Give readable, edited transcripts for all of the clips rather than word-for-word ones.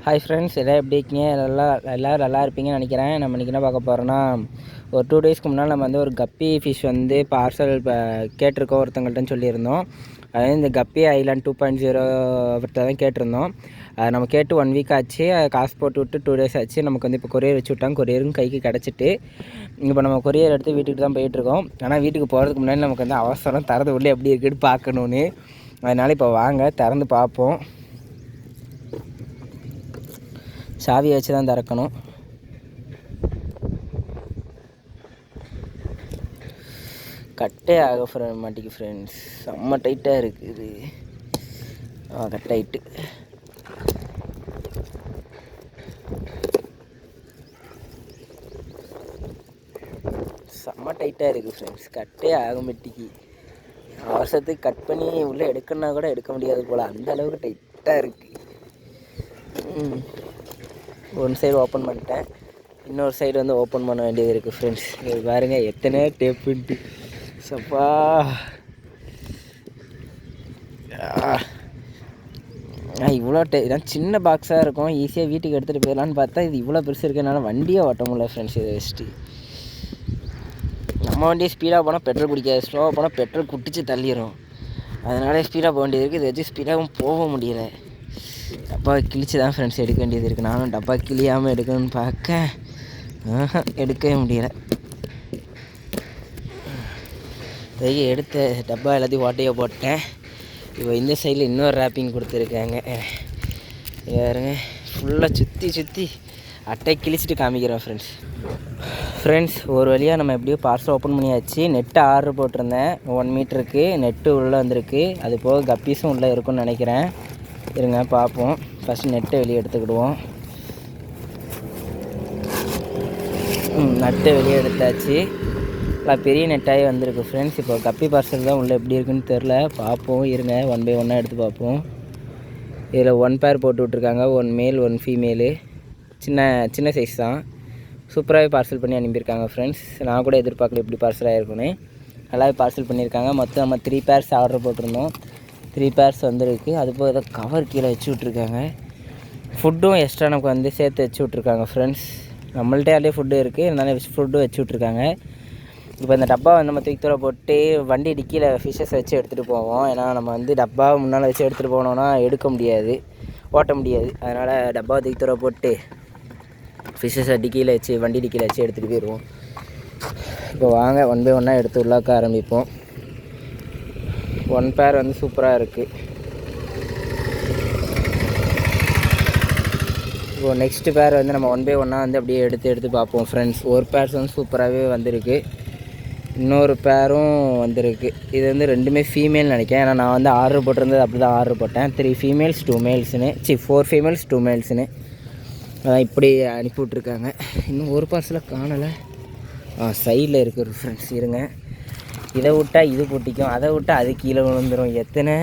Hi friends, எல்லாம் எப்படி இருக்கீங்க? எல்லோரும் நல்லா இருப்பீங்கன்னு நினைக்கிறேன். நம்ம இன்றைக்கி என்ன பார்க்க போகிறோன்னா, ஒரு 2 டேஸ்க்கு முன்னால் நம்ம வந்து ஒரு கப்பி ஃபிஷ் வந்து பார்சல் கேட்டிருக்கோம் ஒருத்தங்கள்ட்டன்னு சொல்லியிருந்தோம். அதாவது இந்த கப்பி ஐலாண்ட் 2.0 அவர்கிட்ட தான் கேட்டிருந்தோம். நம்ம கேட்டு 1 வீக் ஆச்சு. காசு போட்டு விட்டு 2 டேஸ் ஆச்சு. நமக்கு வந்து இப்போ கொரியர் வச்சு விட்டாங்க. கொரியரும் கைக்கு கிடச்சிட்டு இப்போ நம்ம கொரியர் எடுத்து வீட்டுக்கு தான் போயிட்டுருக்கோம். ஆனால் வீட்டுக்கு போகிறதுக்கு முன்னாடி நமக்கு வந்து அவசரம் திறந்து உள்ளே எப்படி இருக்குன்னு பார்க்கணுன்னு. அதனால் இப்போ வாங்க திறந்து பார்ப்போம். சாவியை வச்சு தான் திறக்கணும். கட்டே ஆக மாட்டேங்குது ஃப்ரெண்ட்ஸ், செம்ம டைட்டாக இருக்குது. கட் ஆகிட்டு செம்ம டைட்டாக இருக்குது ஃப்ரெண்ட்ஸ், கட்டே ஆக மாட்டேங்கி. அவசரத்துக்கு கட் பண்ணி உள்ளே எடுக்கணுன்னா கூட எடுக்க முடியாது போல், அந்த அளவுக்கு டைட்டாக இருக்குது. ஒன் சைடு ஓப்பன் பண்ணிட்டேன், இன்னொரு சைடு வந்து ஓப்பன் பண்ண வேண்டியது இருக்குது ஃப்ரெண்ட்ஸ். இது பாருங்கள் எத்தனை டேப்புன்ட்டு. சப்பா இவ்வளோ இதான் சின்ன பாக்ஸாக இருக்கும், ஈஸியாக வீட்டுக்கு எடுத்துகிட்டு போயிடலான்னு பார்த்தா இது இவ்வளோ பெருசு இருக்கிறதுனால வண்டியை ஓட்ட முடியல ஃப்ரெண்ட்ஸ். இதை வச்சுட்டு நம்ம வண்டியை ஸ்பீடாக போனால் பெட்ரோல் குடிக்காது, ஸ்லோவாக போனால் பெட்ரோல் குட்டிச்சு தள்ளிடும். அதனால ஸ்பீடாக போக வேண்டியது இருக்குது. இதை வச்சு ஸ்பீடாகவும் போக முடியல. டப்பா கிழிச்சு தான் ஃப்ரெண்ட்ஸ் எடுக்க வேண்டியது இருக்குது. நானும் டப்பா கிழியாமல் எடுக்கணும்னு பார்க்க எடுக்கவே முடியலை. எடுத்த டப்பா எல்லாத்தையும் ஓட்டையை போட்டேன். இப்போ இந்த சைடில் இன்னொரு ரேப்பிங் கொடுத்துருக்காங்க. யாருங்க ஃபுல்லாக சுற்றி அட்டை கிழிச்சிட்டு காமிக்கிறோம் ஃப்ரெண்ட்ஸ். ஒரு வழியாக நம்ம எப்படியோ பார்சல் ஓப்பன் பண்ணியாச்சு. நெட்டு ஆர்டர் போட்டிருந்தேன் 1 மீட்டருக்கு, நெட்டு உள்ளே வந்திருக்கு. அது போக கப்பீஸும் உள்ளே இருக்குன்னு நினைக்கிறேன். இருங்க பார்ப்போம். ஃபஸ்ட்டு நெட்டை வெளியே எடுத்துக்கிடுவோம். நெட்டை வெளியே எடுத்தாச்சு. பெரிய நெட்டாகி வந்திருக்கு ஃப்ரெண்ட்ஸ். இப்போ கப்பி பார்சல் தான் உள்ளே எப்படி இருக்குன்னு தெரில, பார்ப்போம். இருங்க 1 பை 1 எடுத்து பார்ப்போம். இதில் 1 பேர் போட்டு விட்ருக்காங்க, 1 மேல் 1 ஃபீமேலு. சின்ன சைஸ் தான். சூப்பராகவே பார்சல் பண்ணி அனுப்பியிருக்காங்க ஃப்ரெண்ட்ஸ். நான் கூட எதிர்பார்க்கல இப்படி பார்சல் ஆகிருக்குன்னு. நல்லாவே பார்சல் பண்ணியிருக்காங்க. மொத்தம் நம்ம 3 பேர்ஸ் ஆர்டர் போட்டிருந்தோம். 3 பேர்ஸ் வந்துருக்கு. அதுபோல் ஏதோ கவர் கீழே வச்சு விட்ருக்காங்க. ஃபுட்டும் எக்ஸ்ட்ரா நமக்கு வந்து சேர்த்து வச்சு விட்ருக்காங்க ஃப்ரெண்ட்ஸ். நம்மள்ட்டே அதே ஃபுட்டு இருக்குது, இருந்தாலும் ஃபுட்டும் வச்சு விட்ருக்காங்க. இப்போ இந்த டப்பா வந்து நம்ம தூக்கி தூர போட்டு வண்டி டிக்கியில் ஃபிஷ்ஷஸ் வச்சு எடுத்துகிட்டு போவோம். ஏன்னா நம்ம வந்து டப்பா முன்னால் வச்சு எடுத்துகிட்டு போனோன்னா எடுக்க முடியாது, ஓட்ட முடியாது. அதனால் டப்பா தூக்கி தூர போட்டு ஃபிஷ்ஷஸை டிக்கியில் வச்சு வண்டி டிக்கியில் வச்சு எடுத்துகிட்டு போயிடுவோம். இப்போ வாங்க 1 பை 1 எடுத்து உள்ளாக்க ஆரம்பிப்போம். 1 பேர் வந்து சூப்பராக இருக்குது. இப்போது நெக்ஸ்ட்டு பேர் வந்து நம்ம 1 பை 1 வந்து அப்படியே எடுத்து பார்ப்போம் ஃப்ரெண்ட்ஸ். ஒரு பேர்ஸ் வந்து சூப்பராகவே வந்திருக்கு, இன்னொரு பேரும் வந்திருக்கு. இது வந்து 2மே ஃபீமேல் நினைக்கிறேன். ஏன்னா நான் வந்து ஆர்டர் போட்டிருந்தது அப்படி தான் ஆர்டர் போட்டேன். 3 ஃபீமேல்ஸ் 2 மேல்ஸ்னு 4 ஃபீமேல்ஸ் 2 மேல்ஸ்னு இப்படி அனுப்பி விட்ருக்காங்க. இன்னும் ஒரு பார்சலாக காணலை. சைடில் இருக்குது ஃப்ரெண்ட்ஸ். இருங்க, இதை விட்டால் இது பொட்டிக்கும், அதை விட்டால் அது கீழே விழுந்துடும். எத்தனை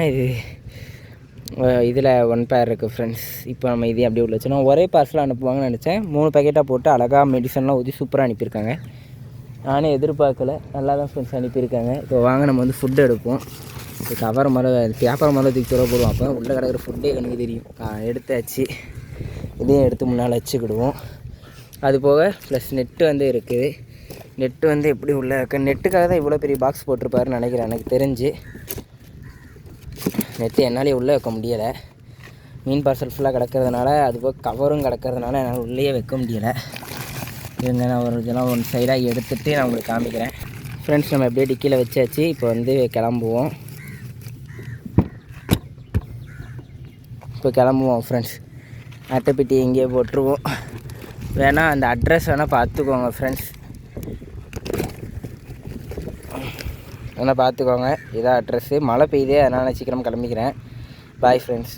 இதில் 1 பேர் இருக்குது ஃப்ரெண்ட்ஸ். இப்போ நம்ம இதே அப்படியே உள்ள வச்சோன்னா ஒரே பார்சலாக அனுப்புவாங்கன்னு நினச்சேன். 3 பேக்கெட்டாக போட்டு அழகாக மெடிசன்லாம் ஊற்றி சூப்பராக அனுப்பியிருக்காங்க. நானே எதிர்பார்க்கல, நல்லா தான் ஃப்ரெண்ட்ஸ் அனுப்பியிருக்காங்க. இப்போ வாங்க நம்ம வந்து ஃபுட்டு எடுப்போம். இப்போ கவர் பேப்பர் மேலே தூக்கி தூர போடுவோம். அப்போ உள்ளே கிடக்கிற ஃபுட்டே எனக்கு தெரியும். எடுத்தாச்சு. இதையும் எடுத்து முன்னால் வச்சுக்கிடுவோம். அது போக ப்ளஸ் நெட்டு வந்து இருக்குது. நெட்டு வந்து எப்படி உள்ள நெட்டுக்காக தான் இவ்வளோ பெரிய பாக்ஸ் போட்டிருப்பாருன்னு நினைக்கிறேன். எனக்கு தெரிஞ்சு நெட்டு என்னாலே உள்ளே வைக்க முடியலை. மீன் பார்சல் ஃபுல்லாக கிடக்கிறதுனால, அதுபோக கவரும் கிடக்கிறதுனால என்னால் உள்ளேயே வைக்க முடியலை. இருங்க, நான் இதெல்லாம் 1 சைடாக எடுத்துகிட்டு நான் உங்களுக்கு காமிக்கிறேன் ஃப்ரெண்ட்ஸ். நம்ம எப்படியே டிக்கியில் வச்சாச்சு. இப்போ வந்து கிளம்புவோம் ஃப்ரெண்ட்ஸ். அட்டைப்பெட்டி எங்கேயே போட்டுருவோம். வேணால் அந்த அட்ரஸ் வேணால் பார்த்துக்கோங்க ஃப்ரெண்ட்ஸ். வேணால் பார்த்துக்கோங்க, இதான் அட்ரஸ்ஸு. மழை பெய்யுதே, அதனால் நான் சீக்கிரம் கிளம்பிக்கிறேன். Bye friends.